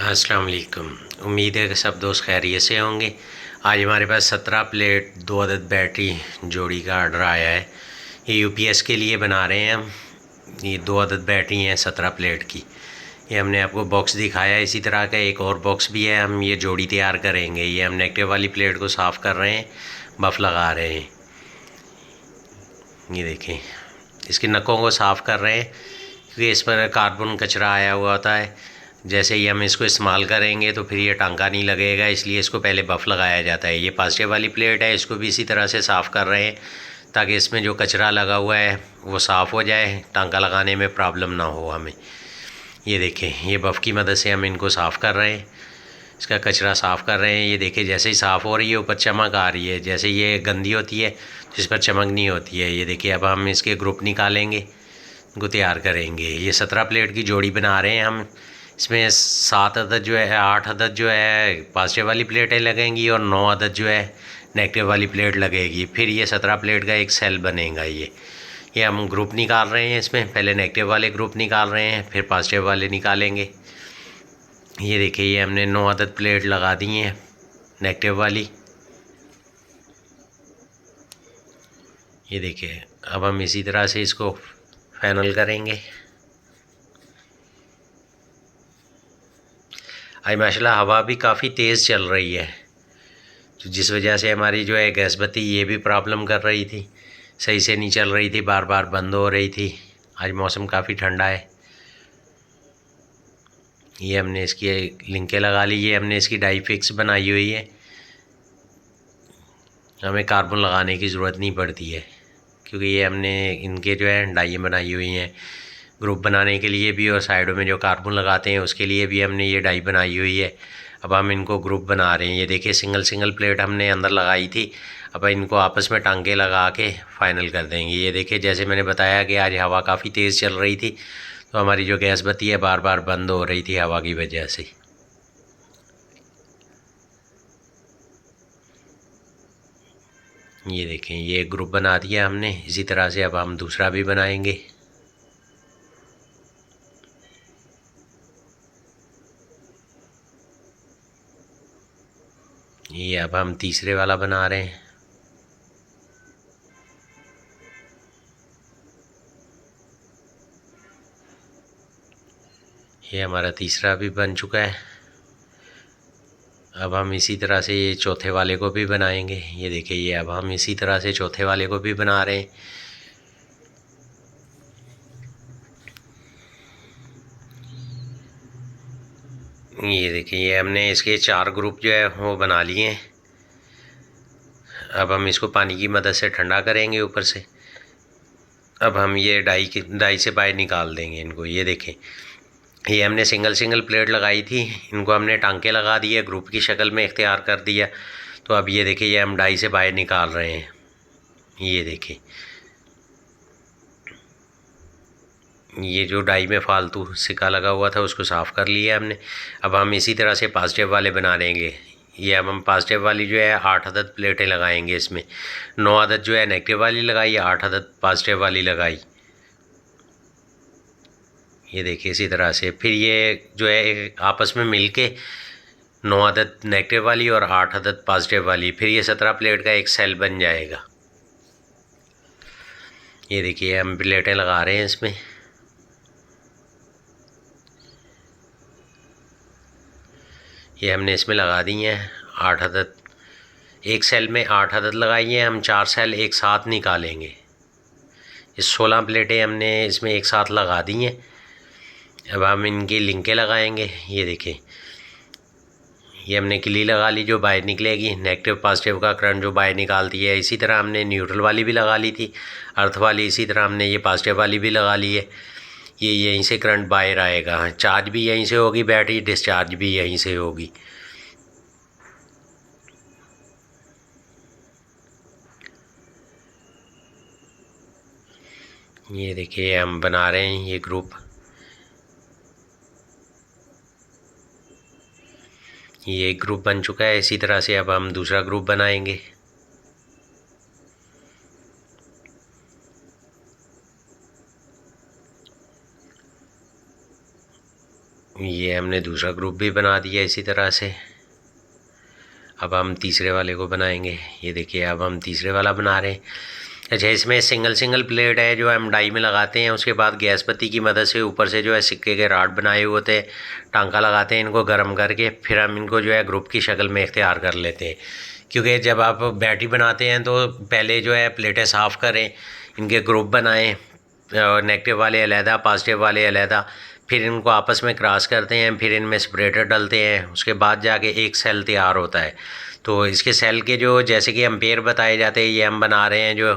अस्सलाम वालेकुम। उम्मीद है कि सब दोस्त खैरियत से होंगे। आज हमारे पास 17 प्लेट 2 अदद बैटरी जोड़ी का ऑर्डर आया है। ये यूपीएस के लिए बना रहे हैं हम। ये 2 अदद बैटरी हैं 17 प्लेट की। ये हमने आपको बॉक्स दिखाया है। इसी तरह का एक और बॉक्स भी है। हम ये जोड़ी तैयार करेंगे। ये हम नेगेटिव वाली प्लेट को साफ़ कर रहे हैं, बफ़ लगा रहे हैं। ये देखें, इसके नकों को साफ़ कर रहे हैं क्योंकि इस पर कार्बन कचरा आया हुआ होता है। जैसे ही हम इसको इस्तेमाल करेंगे तो फिर ये टांका नहीं लगेगा, इसलिए इसको पहले बफ़ लगाया जाता है। ये पॉजिटिव वाली प्लेट है, इसको भी इसी तरह से साफ़ कर रहे हैं ताकि इसमें जो कचरा लगा हुआ है वो साफ़ हो जाए, टांका लगाने में प्रॉब्लम ना हो हमें। ये देखें, ये बफ़ की मदद से हम इनको साफ़ कर रहे हैं, इसका कचरा साफ़ कर रहे हैं। ये देखिए, जैसे ही साफ़ हो रही है ऊपर चमक आ रही है। जैसे ये गंदी होती है तो इस पर चमक नहीं होती है। ये देखिए, अब हम इसके ग्रुप निकालेंगे, इनको तैयार करेंगे। ये 17 प्लेट की जोड़ी बना रहे हैं हम। इसमें 7 अदद जो है, 8 अदद जो है पॉजिटिव वाली प्लेटें लगेंगी और 9 अदद जो है नेगेटिव वाली प्लेट लगेगी। फिर ये 17 प्लेट का एक सेल बनेगा। ये हम ग्रुप निकाल रहे हैं। इसमें पहले नेगेटिव वाले ग्रुप निकाल रहे हैं, फिर पॉजिटिव वाले निकालेंगे। ये देखिए, ये हमने 9 अदद प्लेट लगा दी हैं नेगेटिव वाली। ये देखिए, अब हम इसी तरह से इसको फाइनल करेंगे। आज माशाल्लाह हवा भी काफ़ी तेज़ चल रही है, तो जिस वजह से हमारी जो है गैस बत्ती ये भी प्रॉब्लम कर रही थी, सही से नहीं चल रही थी, बार बार बंद हो रही थी। आज मौसम काफ़ी ठंडा है। ये हमने इसकी लिंकें लगा ली। ये हमने इसकी डाई फिक्स बनाई हुई है, हमें कार्बन लगाने की ज़रूरत नहीं पड़ती है क्योंकि ये हमने इनके जो है डाइयाँ बनाई हुई हैं ग्रुप बनाने के लिए भी, और साइडों में जो कार्बन लगाते हैं उसके लिए भी हमने ये डाई बनाई हुई है। अब हम इनको ग्रुप बना रहे हैं। ये देखिए, सिंगल सिंगल प्लेट हमने अंदर लगाई थी, अब इनको आपस में टांके लगा के फ़ाइनल कर देंगे। ये देखिए, जैसे मैंने बताया कि आज हवा काफ़ी तेज़ चल रही थी, तो हमारी जो गैस बत्ती है बार बार बंद हो रही थी हवा की वजह से। ये देखें, ये ग्रुप बना दिया हमने। इसी तरह से अब हम दूसरा भी बनाएंगे। ये अब हम तीसरे वाला बना रहे हैं। ये हमारा तीसरा भी बन चुका है। अब हम इसी तरह से ये चौथे वाले को भी बनाएंगे। ये देखिए, ये अब हम इसी तरह से चौथे वाले को भी बना रहे हैं। ये देखिए, ये हमने इसके 4 ग्रुप जो है वो बना लिए हैं। अब हम इसको पानी की मदद से ठंडा करेंगे ऊपर से। अब हम ये डाई से बाहर निकाल देंगे इनको। ये देखें, ये हमने सिंगल सिंगल प्लेट लगाई थी, इनको हमने टांके लगा दिए, ग्रुप की शक्ल में इख्तियार कर दिया। तो अब ये देखिए, ये हम डाई से बाहर निकाल रहे हैं। ये देखिए, ये जो डाई में फालतू सिक्का लगा हुआ था उसको साफ़ कर लिया हमने। अब हम इसी तरह से पॉजिटिव वाले बना लेंगे। ये अब हम पॉजिटिव वाली जो है 8 अदद प्लेटें लगाएंगे इसमें। 9 अदद जो है नेगेटिव वाली लगाई, 8 अदद पॉजिटिव वाली लगाई। ये देखिए, इसी तरह से फिर ये जो है आपस में मिल के 9 अदद नेगेटिव वाली और 8 अदद पॉजिटिव वाली, फिर ये 17 प्लेट का एक सेल बन जाएगा। ये देखिए, हम प्लेटें लगा रहे हैं इसमें। ये हमने इसमें लगा दी हैं 8 अदद। एक सेल में 8 अदद लगाई हैं हम, 4 सेल एक साथ निकालेंगे। ये 16 प्लेटें हमने इसमें एक साथ लगा दी हैं। अब हम इनकी लिंकें लगाएंगे। ये देखें, ये हमने किली लगा ली जो बाहर निकलेगी, नेगेटिव पॉजिटिव का करंट जो बाहर निकालती है। इसी तरह हमने न्यूट्रल वाली भी लगा ली थी, अर्थ वाली। इसी तरह हमने ये पॉजिटिव वाली भी लगा ली है। ये यहीं से करंट बाहर आएगा, चार्ज भी यहीं से होगी बैटरी, डिस्चार्ज भी यहीं से होगी। ये देखिए, हम बना रहे हैं ये ग्रुप। ये एक ग्रुप बन चुका है। इसी तरह से अब हम दूसरा ग्रुप बनाएंगे। ये हमने दूसरा ग्रुप भी बना दिया इसी तरह से। अब हम तीसरे वाले को बनाएंगे। ये देखिए अब हम तीसरे वाला बना रहे हैं। अच्छा, इसमें सिंगल प्लेट है जो हम डाई में लगाते हैं, उसके बाद गैस पत्ती की मदद से ऊपर से जो है सिक्के के राड बनाए हुए होते हैं, टांका लगाते हैं, इनको गर्म करके फिर हम इनको जो है ग्रुप की शक्ल में इख्तियार कर लेते हैं। क्योंकि जब आप बैटरी बनाते हैं तो पहले जो है प्लेटें साफ़ करें, इनके ग्रुप बनाएं, नेगेटिव वाले अलहदा, पॉजिटिव वाले अलहदा, फिर इनको आपस में क्रॉस करते हैं, फिर इनमें सेपरेटर डलते हैं, उसके बाद जाके एक सेल तैयार होता है। तो इसके सेल के जो जैसे कि एम्पेयर बताए जाते हैं, ये हम बना रहे हैं जो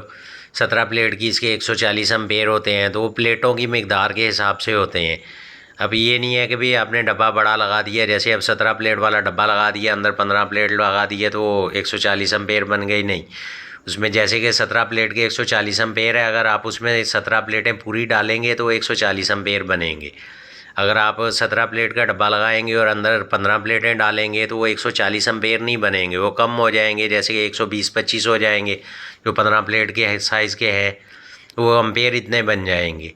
17 प्लेट की, इसके 140 एम्पेयर होते हैं, तो वो प्लेटों की मिकदार के हिसाब से होते हैं। अब ये नहीं है कि भाई आपने डब्बा बड़ा लगा दिया, जैसे अब 17 प्लेट वाला डब्बा लगा दिया, अंदर 15 प्लेट लगा दिए तो 140 एम्पेयर बन गई, नहीं। उसमें जैसे कि 17 प्लेट के 140 एम्पेयर है, अगर आप उसमें 17 प्लेटें पूरी डालेंगे तो 140 एम्पेयर बनेंगे। अगर आप 17 प्लेट का डब्बा लगाएंगे और अंदर 15 प्लेटें डालेंगे तो वो 140 एम्पेयर नहीं बनेंगे, वो कम हो जाएंगे, जैसे कि 120-25 हो जाएंगे जो 15 प्लेट के साइज़ के हैं, वो एम्पेयर इतने बन जाएंगे।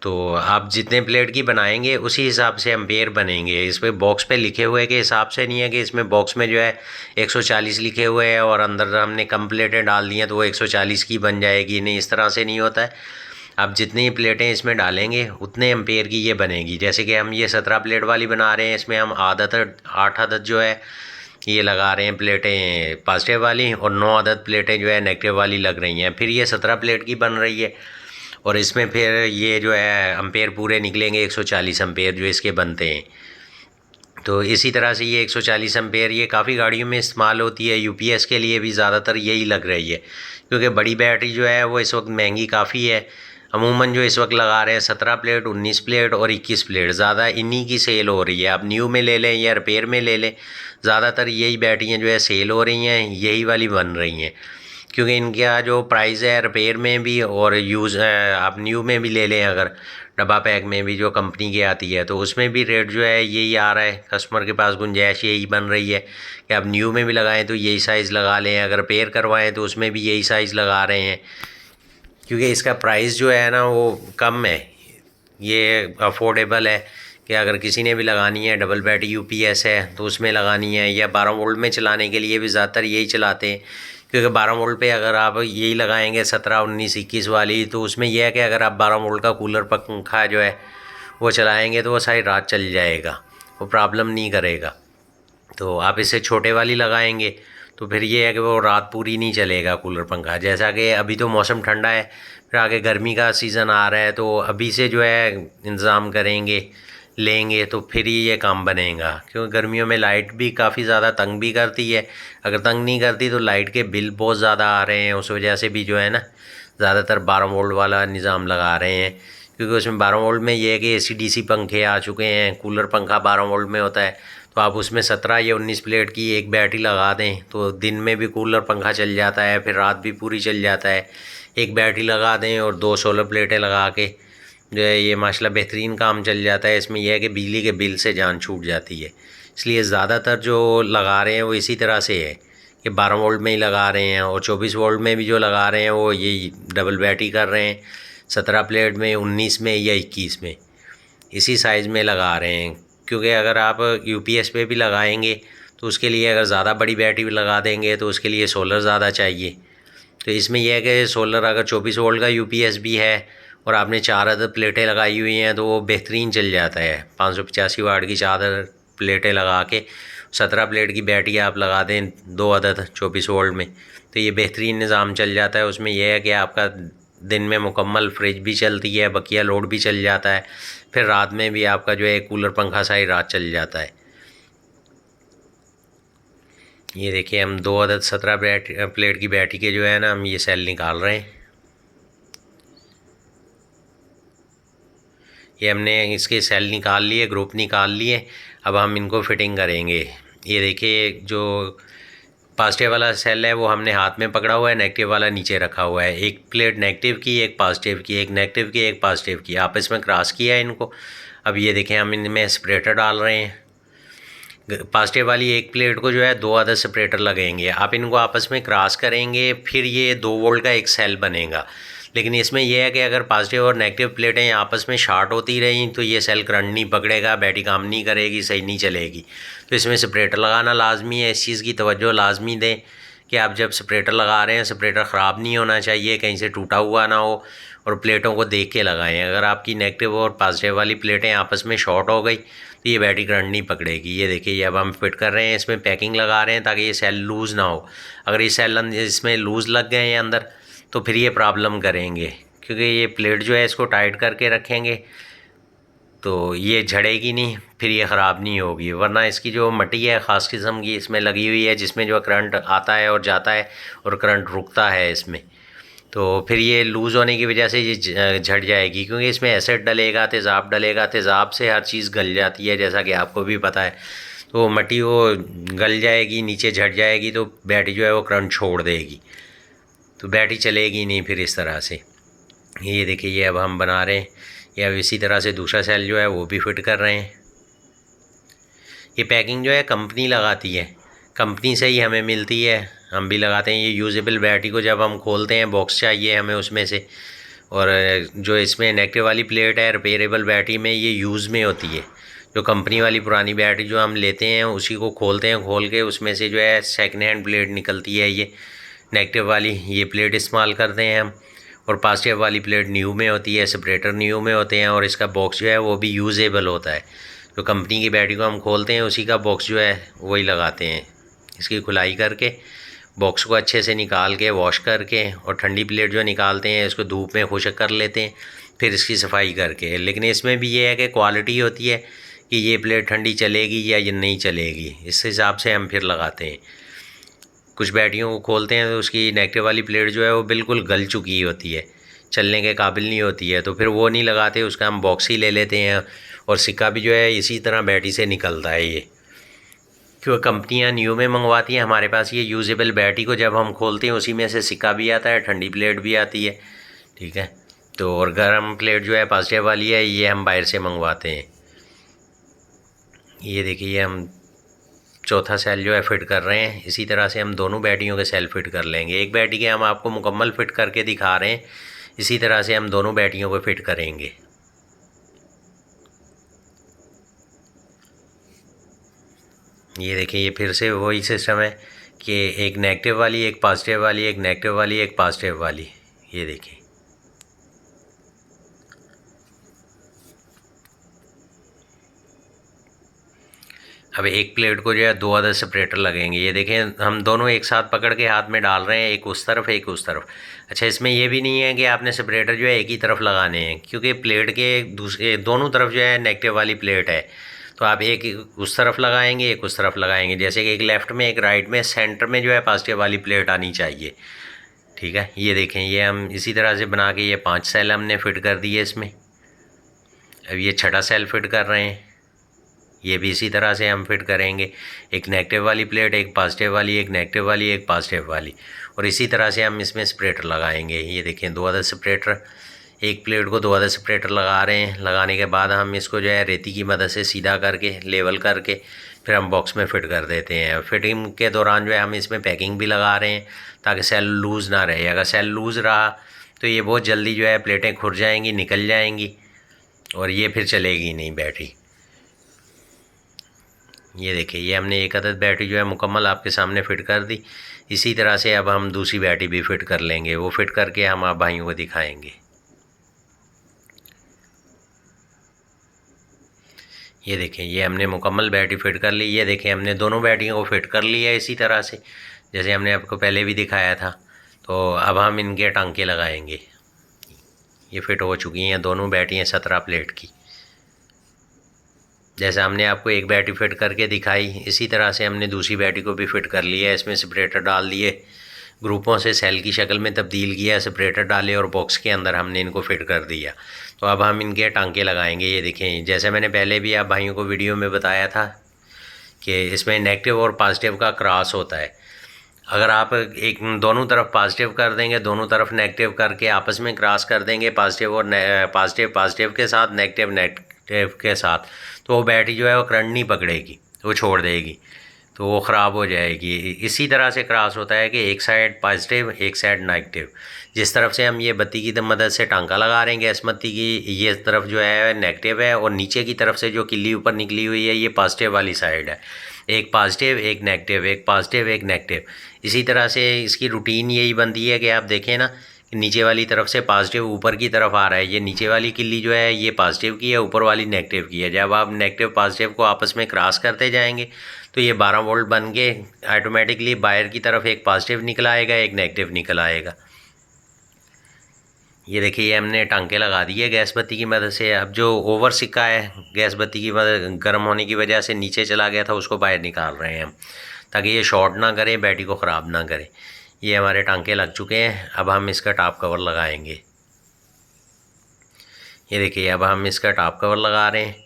तो आप जितने प्लेट की बनाएंगे उसी हिसाब से एम्पेयर बनेंगे। इसमें बॉक्स पे लिखे हुए के हिसाब से नहीं है कि इसमें बॉक्स में जो है 140 लिखे हुए हैं और अंदर हमने कम प्लेटें डाल दी हैं तो वो 140 की बन जाएगी, नहीं, इस तरह से नहीं होता है। आप जितनी प्लेटें इसमें डालेंगे उतने एम्पेयर की ये बनेगी। जैसे कि हम ये 17 प्लेट वाली बना रहे हैं, इसमें हम 8 अदद जो है ये लगा रहे हैं प्लेटें पॉजिटिव वाली, और 9 अदद प्लेटें जो है नेगेटिव वाली लग रही हैं। फिर ये 17 प्लेट की बन रही है और इसमें फिर ये जो है एम्पेयर पूरे निकलेंगे 140 एम्पेयर जो इसके बनते हैं। तो इसी तरह से ये 140 एम्पेयर ये काफ़ी गाड़ियों में इस्तेमाल होती है, यूपीएस के लिए भी ज़्यादातर यही लग रही है, क्योंकि बड़ी बैटरी जो है वो इस वक्त महंगी काफ़ी है। अमूमन जो इस वक्त लगा रहे हैं 17 प्लेट, 19 प्लेट और 21 प्लेट, ज़्यादा इन्हीं की सेल हो रही है। आप न्यू में ले लें या रिपेयर में ले लें, ज़्यादातर यही बैटरियाँ जो है सेल हो रही हैं, यही वाली बन रही हैं, क्योंकि इनका जो प्राइस है रिपेयर में भी और यूज़ आप न्यू में भी ले लें, अगर डब्बा पैक में भी जो कंपनी की आती है तो उसमें भी रेट जो है यही आ रहा है। कस्टमर के पास गुंजाइश यही बन रही है कि आप न्यू में भी लगाएं तो यही साइज़ लगा लें, अगर रिपेयर करवाएं तो उसमें भी यही साइज़ लगा रहे हैं, क्योंकि इसका प्राइस जो है ना वो कम है, ये अफोर्डेबल है कि अगर किसी ने भी लगानी है, डबल बैटरी यूपीएस है तो उसमें लगानी है, या 12 वोल्ट में चलाने के लिए भी ज़्यादातर यही चलाते हैं, क्योंकि 12 वोल्ट पे अगर आप यही लगाएंगे 17, 19, 21 वाली, तो उसमें यह है कि अगर आप 12 वोल्ट का कूलर पंखा जो है वो चलाएँगे तो वो सारी रात चल जाएगा, वो प्रॉब्लम नहीं करेगा। तो आप इससे छोटे वाली लगाएंगे तो फिर ये है कि वो रात पूरी नहीं चलेगा कूलर पंखा। जैसा कि अभी तो मौसम ठंडा है, फिर आगे गर्मी का सीज़न आ रहा है, तो अभी से जो है इंतज़ाम करेंगे, लेंगे तो फिर ही ये काम बनेगा, क्योंकि गर्मियों में लाइट भी काफ़ी ज़्यादा तंग भी करती है। अगर तंग नहीं करती तो लाइट के बिल बहुत ज़्यादा आ रहे हैं, उस वजह से भी जो है ना ज़्यादातर 12 वोल्ट वाला निज़ाम लगा रहे हैं, क्योंकि उसमें 12 वोल्ट में ये है कि AC/DC पंखे आ चुके हैं, कूलर पंखा 12 वोल्ट में होता है, तो आप उसमें 17 या 19 प्लेट की एक बैटरी लगा दें तो दिन में भी कूलर पंखा चल जाता है, फिर रात भी पूरी चल जाता है। एक बैटरी लगा दें और 2 सोलर प्लेटें लगा के जो है ये माशाल्लाह बेहतरीन काम चल जाता है। इसमें यह है कि बिजली के बिल से जान छूट जाती है, इसलिए ज़्यादातर जो लगा रहे हैं वो इसी तरह से है कि 12 वोल्ट में ही लगा रहे हैं, और 24 वोल्ट में भी जो लगा रहे हैं वो यही डबल बैटरी कर रहे हैं, 17 प्लेट में, 19 में या 21 में, इसी साइज़ में लगा रहे हैं। क्योंकि अगर आप यूपीएस पे भी लगाएंगे तो उसके लिए अगर ज़्यादा बड़ी बैटरी लगा देंगे तो उसके लिए सोलर ज़्यादा चाहिए। तो इसमें यह है कि सोलर अगर 24 वोल्ट का यूपीएस भी है और आपने 4 अदद प्लेटें लगाई हुई हैं तो वो बेहतरीन चल जाता है। 585 वाट की 4 अदद प्लेटें लगा के 17 प्लेट की बैटरी आप लगा दें 2 अदद 24 वोल्ट में, तो ये बेहतरीन निज़ाम चल जाता है। उसमें यह है कि आपका दिन में मुकम्मल फ्रिज भी चलती है, बकिया लोड भी चल जाता है, फिर रात में भी आपका जो है कूलर पंखा सारी रात चल जाता है। ये देखिए हम 2 अदद 17 प्लेट की बैटरी के जो है ना हम ये सेल निकाल रहे हैं। ये हमने इसके सेल निकाल लिए, ग्रुप निकाल लिए, अब हम इनको फिटिंग करेंगे। ये देखिए जो पॉजिटिव वाला सेल है वो हमने हाथ में पकड़ा हुआ है, नेगेटिव वाला नीचे रखा हुआ है। एक प्लेट नेगेटिव की, एक पॉजिटिव की, एक नेगेटिव की, एक पॉजिटिव की, आपस में क्रॉस किया है इनको। अब ये देखें हम इनमें सेपरेटर डाल रहे हैं। पॉजिटिव वाली एक प्लेट को जो है 2 अदद सेपरेटर लगेंगे, आप इनको आपस में क्रॉस करेंगे, फिर ये 2 वोल्ट का एक सेल बनेगा। लेकिन इसमें यह है कि अगर पॉजिटिव और नेगेटिव प्लेटें आपस में शार्ट होती रहीं तो ये सेल करंट नहीं पकड़ेगा, बैटरी काम नहीं करेगी, सही नहीं चलेगी। तो इसमें सेपरेटर लगाना लाजमी है। इस चीज़ की तवज्जो लाजमी दें कि आप जब सेपरेटर लगा रहे हैं, सेपरेटर ख़राब नहीं होना चाहिए, कहीं से टूटा हुआ ना हो, और प्लेटों को देख के लगाएं। अगर आपकी नेगेटिव और पॉजिटिव वाली प्लेटें आपस में शॉर्ट हो गई तो ये बैटरी करंट नहीं पकड़ेगी। ये देखिए, ये अब हम फिट कर रहे हैं, इसमें पैकिंग लगा रहे हैं ताकि ये सेल लूज़ ना हो। अगर ये सेल इसमें लूज़ लग गए हैं अंदर तो फिर ये प्रॉब्लम करेंगे, क्योंकि ये प्लेट जो है इसको टाइट करके रखेंगे तो ये झड़ेगी नहीं, फिर ये ख़राब नहीं होगी। वरना इसकी जो मट्टी है ख़ास किस्म की इसमें लगी हुई है, जिसमें जो करंट आता है और जाता है और करंट रुकता है इसमें, तो फिर ये लूज़ होने की वजह से ये झड़ जाएगी, क्योंकि इसमें एसिड डलेगा, तेज़ाब डलेगा। तेज़ाब से हर चीज़ गल जाती है, जैसा कि आपको भी पता है। तो मट्टी वो गल जाएगी, नीचे झड़ जाएगी, तो बैटरी जो है वो करंट छोड़ देगी, तो बैटरी चलेगी नहीं फिर इस तरह से। ये देखिए, ये अब हम बना रहे हैं। ये अब इसी तरह से दूसरा सेल जो है वो भी फिट कर रहे हैं। ये पैकिंग जो है कंपनी लगाती है, कंपनी से ही हमें मिलती है, हम भी लगाते हैं। ये यूजेबल बैटरी को जब हम खोलते हैं, बॉक्स चाहिए हमें उसमें से, और जो इसमें नेगेटिव वाली प्लेट है रिपेयरेबल बैटरी में ये यूज़ में होती है। जो कंपनी वाली पुरानी बैटरी जो हम लेते हैं उसी को खोलते हैं, खोल के उसमें से जो है सेकेंड हैंड प्लेट निकलती है, ये नेगेटिव वाली ये प्लेट इस्तेमाल करते हैं हम। और पॉजिटिव वाली प्लेट न्यू में होती है, सेपरेटर न्यू में होते हैं, और इसका बॉक्स जो है वो भी यूजेबल होता है। जो कंपनी की बैटरी को हम खोलते हैं उसी का बॉक्स जो है वही लगाते हैं। इसकी खुलाई करके बॉक्स को अच्छे से निकाल के वॉश करके, और ठंडी प्लेट जो निकालते हैं इसको धूप में खुश्क कर लेते हैं, फिर इसकी सफाई करके। लेकिन इसमें भी ये है कि क्वालिटी होती है कि ये प्लेट ठंडी चलेगी या ये नहीं चलेगी, इस हिसाब से हम फिर लगाते हैं। कुछ बैटरियों को खोलते हैं तो उसकी नेगेटिव वाली प्लेट जो है वो बिल्कुल गल चुकी होती है, चलने के काबिल नहीं होती है, तो फिर वो नहीं लगाते, उसका हम बॉक्स ही ले लेते हैं। और सिक्का भी जो है इसी तरह बैटरी से निकलता है ये, क्योंकि कंपनियां न्यू में मंगवाती हैं। हमारे पास ये यूजेबल बैटरी को जब हम खोलते हैं उसी में से सिक्का भी आता है, ठंडी प्लेट भी आती है, ठीक है। तो और गर्म प्लेट जो है पॉजिटिव वाली है, ये हम बाहर से मंगवाते हैं। ये देखिए, हम चौथा सेल जो है फिट कर रहे हैं। इसी तरह से हम दोनों बैटरियों के सेल फिट कर लेंगे। एक बैटरी के हम आपको मुकम्मल फिट करके दिखा रहे हैं, इसी तरह से हम दोनों बैटरियों को फिट करेंगे। ये देखिए, ये फिर से वही सिस्टम है कि एक नेगेटिव वाली, एक पॉजिटिव वाली, एक नेगेटिव वाली, एक पॉजिटिव वाली। ये देखिए, अब एक प्लेट को जो है दो अदर सेपरेटर लगेंगे। ये देखें, हम दोनों एक साथ पकड़ के हाथ में डाल रहे हैं, एक उस तरफ एक उस तरफ। अच्छा, इसमें ये भी नहीं है कि आपने सेपरेटर जो है एक ही तरफ लगाने हैं, क्योंकि प्लेट के दूसरे दोनों तरफ जो है नेगेटिव वाली प्लेट है, तो आप एक उस तरफ लगाएंगे, एक उस तरफ लगाएंगे। जैसे कि एक लेफ़्ट में एक राइट में, सेंटर में जो है पॉजिटिव वाली प्लेट आनी चाहिए, ठीक है। ये देखें, ये हम इसी तरह से बना के ये 5 सेल हमने फिट कर दिए इसमें। अब ये छठा सेल फिट कर रहे हैं, ये भी इसी तरह से हम फिट करेंगे। एक नेगेटिव वाली प्लेट, एक पॉजिटिव वाली, एक नेगेटिव वाली, एक पॉजिटिव वाली, और इसी तरह से हम इसमें सेपरेटर लगाएंगे। ये देखें, दो अदर सेपरेटर, एक प्लेट को दो अदर सेपरेटर लगा रहे हैं। लगाने के बाद हम इसको जो है रेती की मदद से सीधा करके, लेवल करके, फिर हम बॉक्स में फ़िट कर देते हैं। फिटिंग के दौरान जो है हम इसमें पैकिंग भी लगा रहे हैं ताकि सेल लूज़ ना रहे। अगर सेल लूज़ रहा तो ये बहुत जल्दी जो है प्लेटें खुर जाएंगी, निकल जाएंगी, और ये फिर चलेगी नहीं बैटरी। ये देखिए, ये हमने एक अदद बैटरी जो है मुकम्मल आपके सामने फ़िट कर दी। इसी तरह से अब हम दूसरी बैटरी भी फ़िट कर लेंगे, वो फ़िट करके हम आप भाइयों को दिखाएंगे। ये देखें, ये हमने मुकम्मल बैटरी फ़िट कर ली। ये देखें, हमने दोनों बैटरियों को फ़िट कर लिया है इसी तरह से, जैसे हमने आपको पहले भी दिखाया था। तो अब हम इनके टांके लगाएंगे। ये फ़िट हो चुकी हैं दोनों बैटरियाँ 17 प्लेट की। जैसा हमने आपको एक बैटरी फ़िट करके दिखाई, इसी तरह से हमने दूसरी बैटरी को भी फ़िट कर लिया है। इसमें सेपरेटर डाल दिए, ग्रुपों से सेल की शक्ल में तब्दील किया, सेपरेटर डाले और बॉक्स के अंदर हमने इनको फ़िट कर दिया। तो अब हम इनके टांके लगाएंगे। ये देखें, जैसे मैंने पहले भी आप भाइयों को वीडियो में बताया था कि इसमें नेगेटिव और पॉजिटिव का क्रॉस होता है। अगर आप एक दोनों तरफ पॉजिटिव कर देंगे, दोनों तरफ नेगेटिव करके आपस में क्रॉस कर देंगे, पॉजिटिव और पॉजिटिव के साथ, नेगेटिव के साथ, तो वो बैटरी जो है वो करंट नहीं पकड़ेगी, वो छोड़ देगी। तो वो ख़राब हो जाएगी। इसी तरह से क्रॉस होता है कि एक साइड पॉजिटिव एक साइड नेगेटिव। जिस तरफ से हम ये बत्ती की मदद से टांका लगा रहे हैं गैस बत्ती की, ये तरफ जो है नेगेटिव है, और नीचे की तरफ से जो किल्ली ऊपर निकली हुई है ये पॉजिटिव वाली साइड है। एक पॉजिटिव एक नेगेटिव, एक पॉजिटिव एक नेगेटिव। इसी तरह से इसकी रूटीन यही बनती है कि आप देखें ना, नीचे वाली तरफ से पॉजिटिव ऊपर की तरफ आ रहा है। ये नीचे वाली किल्ली जो है ये पॉजिटिव की है, ऊपर वाली नेगेटिव की है। जब आप नेगेटिव पॉजिटिव को आपस में क्रॉस करते जाएंगे तो ये 12 वोल्ट बन के ऑटोमेटिकली बाहर की तरफ एक पॉजिटिव निकल आएगा, एक नेगेटिव निकल आएगा। ये देखिए, ये हमने टांके लगा दिए गैस बत्ती की मदद से। अब जो ओवर सिक्का है गैस बत्ती की मदद गर्म होने की वजह से नीचे चला गया था, उसको बाहर निकाल रहे हैं हम, ताकि ये शॉर्ट ना करे, बैटरी को ख़राब ना करे। ये हमारे टांके लग चुके हैं। अब हम इसका टॉप कवर लगाएंगे। ये देखिए, अब हम इसका टॉप कवर लगा रहे हैं।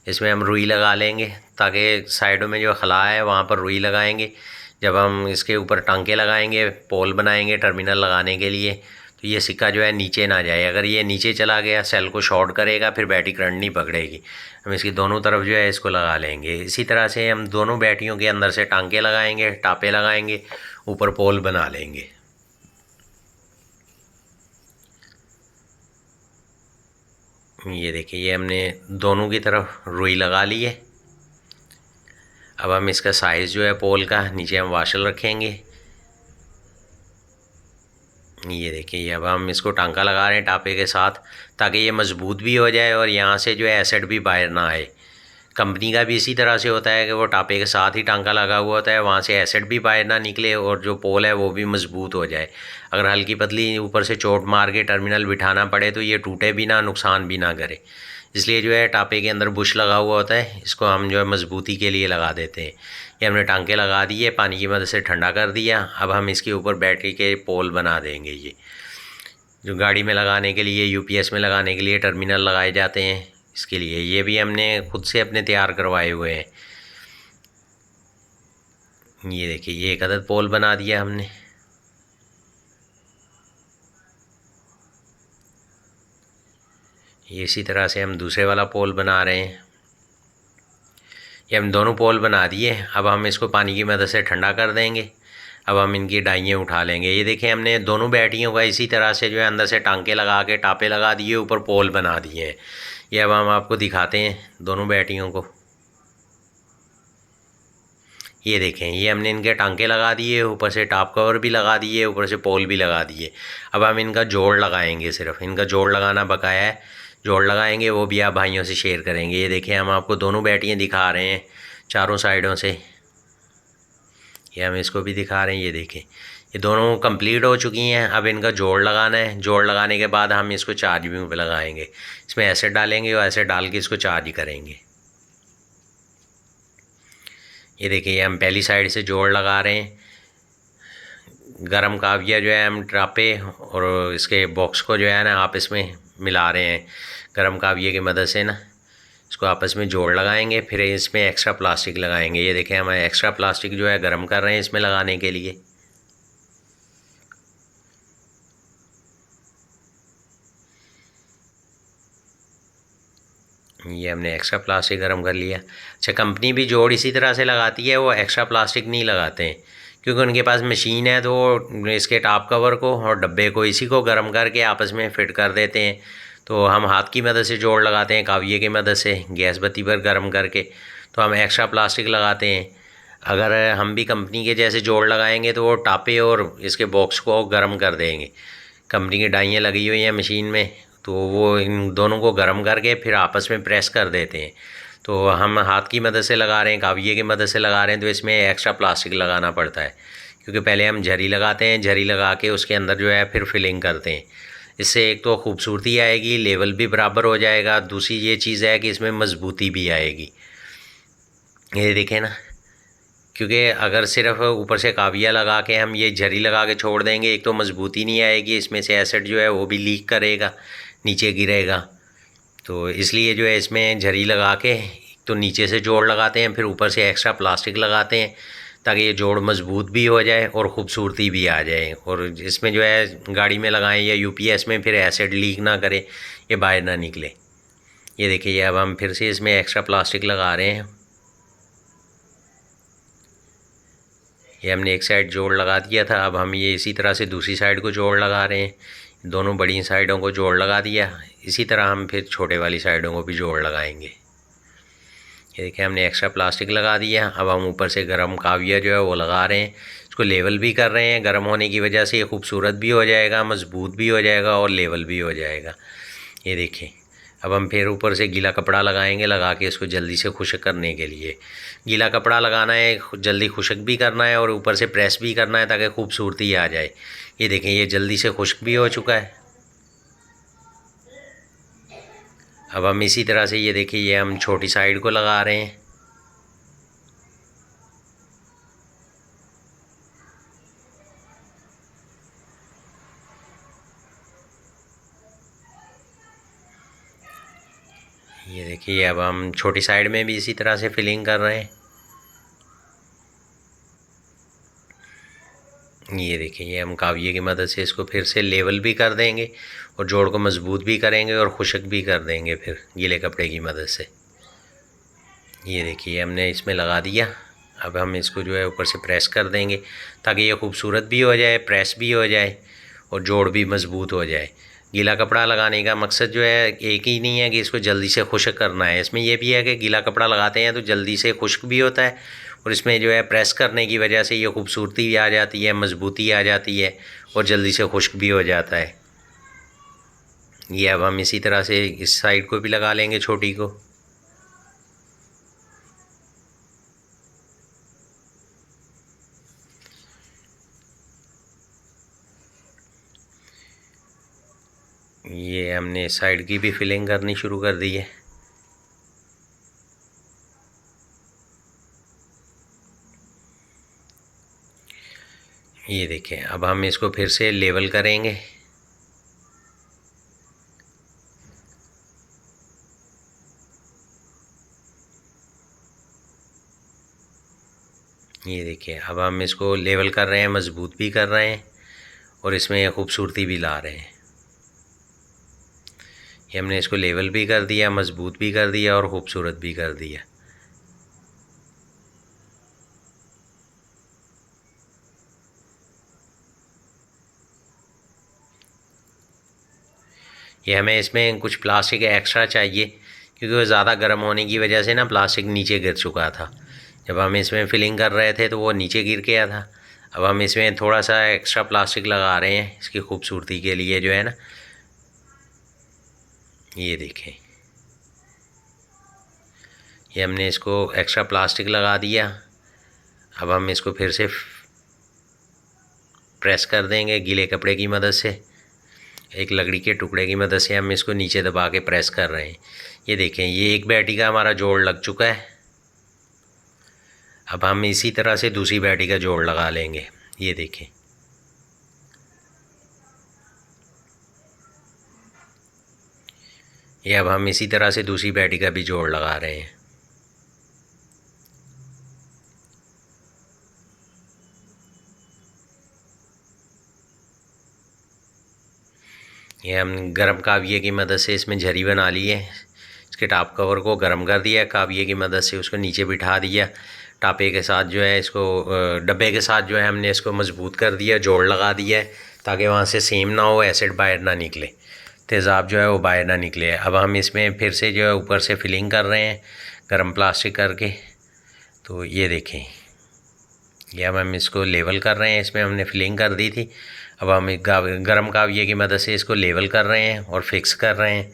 इसमें हम रुई लगा लेंगे, ताकि साइडों में जो खला है वहाँ पर रुई लगाएंगे। जब हम इसके ऊपर टांके लगाएंगे, पोल बनाएंगे टर्मिनल लगाने के लिए, तो ये सिक्का जो है नीचे ना जाए। अगर ये नीचे चला गया सेल को शॉर्ट करेगा, फिर बैटरी करंट नहीं पकड़ेगी। हम इसकी दोनों तरफ जो है इसको लगा लेंगे। इसी तरह से हम दोनों बैटरियों के अंदर से टांके लगाएंगे, टापे लगाएंगे, ऊपर पोल बना लेंगे। ये देखिए, ये हमने दोनों की तरफ रुई लगा ली है। अब हम इसका साइज़ जो है पोल का, नीचे हम वाशल रखेंगे। ये देखिए, अब हम इसको टांका लगा रहे हैं टापे के साथ, ताकि ये मज़बूत भी हो जाए और यहाँ से जो है एसिड भी बाहर ना आए। कंपनी का भी इसी तरह से होता है कि वो टापे के साथ ही टांका लगा हुआ होता है, वहाँ से एसिड भी बाहर ना निकले और जो पोल है वो भी मज़बूत हो जाए। अगर हल्की पतली ऊपर से चोट मार के टर्मिनल बिठाना पड़े तो ये टूटे भी ना, नुकसान भी ना करे। इसलिए जो है टापे के अंदर बुश लगा हुआ होता है, इसको हम जो है मज़बूती के लिए लगा देते हैं। ये हमने टांके लगा दिए, पानी की मदद से ठंडा कर दिया। अब हम इसके ऊपर बैटरी के पोल बना देंगे। ये जो गाड़ी में लगाने के लिए, यूपीएस में लगाने के लिए टर्मिनल लगाए जाते हैं, इसके लिए ये भी हमने खुद से अपने तैयार करवाए हुए हैं। ये देखिए, ये एक अदद पोल बना दिया हमने। ये इसी तरह से हम दूसरे वाला पोल बना रहे हैं। ये हम दोनों पोल बना दिए। अब हम इसको पानी की मदद से ठंडा कर देंगे। अब हम इनकी डाइयाँ उठा लेंगे। ये देखें, हमने दोनों बैटरियों का इसी तरह से जो है अंदर से टांके लगा के टापे लगा दिए, ऊपर पोल बना दिए हैं। ये अब हम आपको दिखाते हैं दोनों बैटरियों को। ये देखें, ये हमने इनके टांके लगा दिए, ऊपर से टॉप कवर भी लगा दिए, ऊपर से पोल भी लगा दिए। अब हम इनका जोड़ लगाएंगे, सिर्फ इनका जोड़ लगाना बकाया है। जोड़ लगाएंगे, वो भी आप भाइयों से शेयर करेंगे। ये देखें, हम आपको दोनों बैटरियाँ दिखा रहे हैं चारों साइडों से। ये हम इसको भी दिखा रहे हैं। ये देखें, ये दोनों कंप्लीट हो चुकी हैं। अब इनका जोड़ लगाना है। जोड़ लगाने के बाद हम इसको चार्जिंग पे लगाएंगे। इसमें एसिड डालेंगे और एसिड डाल के इसको चार्ज करेंगे। ये देखिए, ये हम पहली साइड से जोड़ लगा रहे हैं। गरम काविया जो है हम टापे और इसके बॉक्स को जो है ना आपस में मिला रहे हैं गरम काविये की मदद से ना। इसको आपस में जोड़ लगाएंगे, फिर इसमें एक्स्ट्रा प्लास्टिक लगाएंगे। ये देखें, हम एक्स्ट्रा प्लास्टिक जो है गर्म कर रहे हैं इसमें लगाने के लिए। ये हमने एक्स्ट्रा प्लास्टिक गर्म कर लिया। अच्छा, कंपनी भी जोड़ इसी तरह से लगाती है, वो एक्स्ट्रा प्लास्टिक नहीं लगाते हैं, क्योंकि उनके पास मशीन है तो इसके टॉप कवर को और डब्बे को इसी को गर्म करके आपस में फ़िट कर देते हैं। तो हम हाथ की मदद से जोड़ लगाते हैं, काविये की मदद से गैस बत्ती पर गर्म करके, तो हम एक्स्ट्रा प्लास्टिक लगाते हैं। अगर हम भी कंपनी के जैसे जोड़ लगाएंगे तो वो टापे और इसके बॉक्स को गर्म कर देंगे। कंपनी की डाइयाँ लगी हुई हैं मशीन में, तो वो इन दोनों को गर्म करके फिर आपस में प्रेस कर देते हैं। तो हम हाथ की मदद से लगा रहे हैं, काविये की मदद से लगा रहे हैं, तो इसमें एक्स्ट्रा प्लास्टिक लगाना पड़ता है, क्योंकि पहले हम झरी लगाते हैं, झरी लगा के उसके अंदर जो है फिर फिलिंग करते हैं। इससे एक तो खूबसूरती आएगी, लेवल भी बराबर हो जाएगा। दूसरी ये चीज़ है कि इसमें मजबूती भी आएगी। ये देखें ना, क्योंकि अगर सिर्फ ऊपर से काविया लगा के हम ये झरी लगा के छोड़ देंगे, एक तो मजबूती नहीं आएगी, इसमें से एसिड जो है वो भी लीक करेगा, नीचे गिरेगा। तो इसलिए जो है इसमें झरी लगा के तो नीचे से जोड़ लगाते हैं, फिर ऊपर से एक्स्ट्रा प्लास्टिक लगाते हैं, ताकि ये जोड़ मजबूत भी हो जाए और ख़ूबसूरती भी आ जाए। और इसमें जो है गाड़ी में लगाएं या यूपीएस में, फिर एसिड लीक ना करे, ये बाहर ना निकले। ये देखिए अब हम फिर से इसमें एक्स्ट्रा प्लास्टिक लगा रहे हैं। ये हमने एक साइड जोड़ लगा दिया था, अब हम ये इसी तरह से दूसरी साइड को जोड़ लगा रहे हैं। दोनों बड़ी साइडों को जोड़ लगा दिया, इसी तरह हम फिर छोटे वाली साइडों को भी जोड़ लगाएंगे। ये देखिए हमने एक्स्ट्रा प्लास्टिक लगा दिया। अब हम ऊपर से गरम काविया जो है वो लगा रहे हैं, इसको लेवल भी कर रहे हैं। गर्म होने की वजह से ये खूबसूरत भी हो जाएगा, मज़बूत भी हो जाएगा और लेवल भी हो जाएगा। ये देखिए अब हम फिर ऊपर से गीला कपड़ा लगाएंगे, लगा के इसको जल्दी से खुश्क करने के लिए। गीला कपड़ा लगाना है, जल्दी खुश्क भी करना है और ऊपर से प्रेस भी करना है ताकि खूबसूरती आ जाए। ये देखें ये जल्दी से खुश्क भी हो चुका है। अब हम इसी तरह से ये देखिए ये हम छोटी साइड को लगा रहे हैं। ये देखिए अब हम छोटी साइड में भी इसी तरह से फिलिंग कर रहे हैं। ये देखिए ये हम काविये की मदद से इसको फिर से लेवल भी कर देंगे और जोड़ को मज़बूत भी करेंगे और खुश्क भी कर देंगे फिर गीले कपड़े की मदद से। ये देखिए हमने इसमें लगा दिया। अब हम इसको जो है ऊपर से प्रेस कर देंगे ताकि ये खूबसूरत भी हो जाए, प्रेस भी हो जाए और जोड़ भी मज़बूत हो जाए। गीला कपड़ा लगाने का मकसद जो है एक ही नहीं है कि इसको जल्दी से खुश्क करना है, इसमें यह भी है कि गीला कपड़ा लगाते हैं तो जल्दी से खुश्क भी होता है और इसमें जो है प्रेस करने की वजह से ये खूबसूरती भी आ जाती है, मज़बूती आ जाती है और जल्दी से खुश्क भी हो जाता है। ये अब हम इसी तरह से इस साइड को भी लगा लेंगे छोटी को। ये हमने साइड की भी फिलिंग करनी शुरू कर दी है। ये देखें अब हम इसको फिर से लेवल करेंगे। ये देखिए अब हम इसको लेवल कर रहे हैं, मज़बूत भी कर रहे हैं और इसमें खूबसूरती भी ला रहे हैं। ये हमने इसको लेवल भी कर दिया, मज़बूत भी कर दिया और ख़ूबसूरत भी कर दिया। ये हमें इसमें कुछ प्लास्टिक एक्स्ट्रा चाहिए क्योंकि वो ज़्यादा गर्म होने की वजह से ना प्लास्टिक नीचे गिर चुका था। जब हम इसमें फिलिंग कर रहे थे तो वो नीचे गिर गया था। अब हम इसमें थोड़ा सा एक्स्ट्रा प्लास्टिक लगा रहे हैं इसकी खूबसूरती के लिए जो है ना। ये देखें ये हमने इसको एक्स्ट्रा प्लास्टिक लगा दिया। अब हम इसको फिर से प्रेस कर देंगे गीले कपड़े की मदद से। एक लकड़ी के टुकड़े की मदद से हम इसको नीचे दबा के प्रेस कर रहे हैं। ये देखें ये एक बैटी का हमारा जोड़ लग चुका है। अब हम इसी तरह से दूसरी बैटी का जोड़ लगा लेंगे। ये देखें ये अब हम इसी तरह से दूसरी बैटी का भी जोड़ लगा रहे हैं। ये हम गरम काविये की मदद से इसमें झरी बना ली है। इसके टॉप कवर को गर्म कर दिया काविये की मदद से, उसको नीचे बिठा दिया। टापे के साथ जो है इसको डब्बे के साथ जो है हमने इसको मज़बूत कर दिया, जोड़ लगा दिया है ताकि वहाँ से सेम ना हो, एसिड बाहर ना निकले, तेज़ाब जो है वो बाहर ना निकले। अब हम इसमें फिर से जो है ऊपर से फिलिंग कर रहे हैं गर्म प्लास्टिक करके। तो ये देखें ये अब हम इसको लेवल कर रहे हैं, इसमें हमने फिलिंग कर दी थी। अब हम गर्म काविये की मदद से इसको लेवल कर रहे हैं और फिक्स कर रहे हैं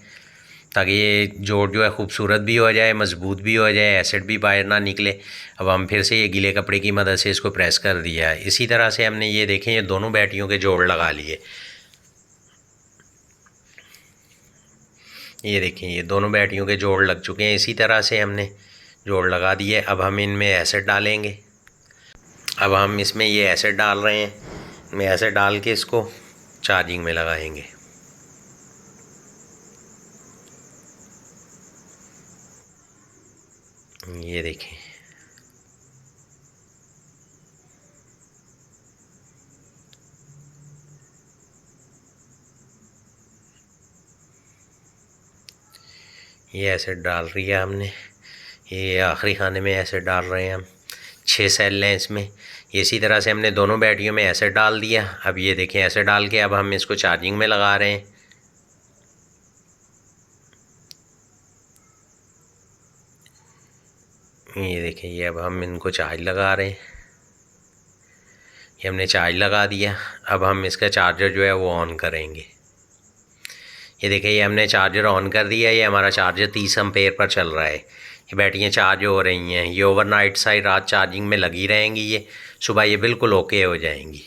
ताकि ये जोड़ जो है खूबसूरत भी हो जाए, मज़बूत भी हो जाए, एसिड भी बाहर ना निकले। अब हम फिर से ये गीले कपड़े की मदद से इसको प्रेस कर दिया है। इसी तरह से हमने ये देखें ये दोनों बैटियों के जोड़ लगा लिए। ये देखें ये दोनों बैटियों के जोड़ लग चुके हैं। इसी तरह से हमने जोड़ लगा दिए। अब हम इनमें एसिड डालेंगे। अब हम इसमें ये एसिड डाल रहे हैं, मैं ऐसे डाल के इसको चार्जिंग में लगाएंगे। ये देखें ये एसिड डाल रही है हमने, ये आखिरी खाने में एसिड डाल रहे हैं हम। 6 सेल हैं इसमें। इसी तरह से हमने दोनों बैटरियों में एसिड डाल दिया। अब ये देखें एसिड डाल के अब हम इसको चार्जिंग में लगा रहे हैं। ये देखें, ये अब हम इनको चार्ज लगा रहे हैं। ये हमने चार्ज लगा दिया। अब हम इसका चार्जर जो है वो ऑन करेंगे। ये देखिए, ये हमने चार्जर ऑन कर दिया। ये हमारा चार्जर 30 एम्पेयर पर चल रहा है। ये बैटरियाँ चार्ज हो रही हैं। ये ओवरनाइट सारी रात चार्जिंग में लगी रहेंगी। ये सुबह ये बिल्कुल ओके हो जाएंगी।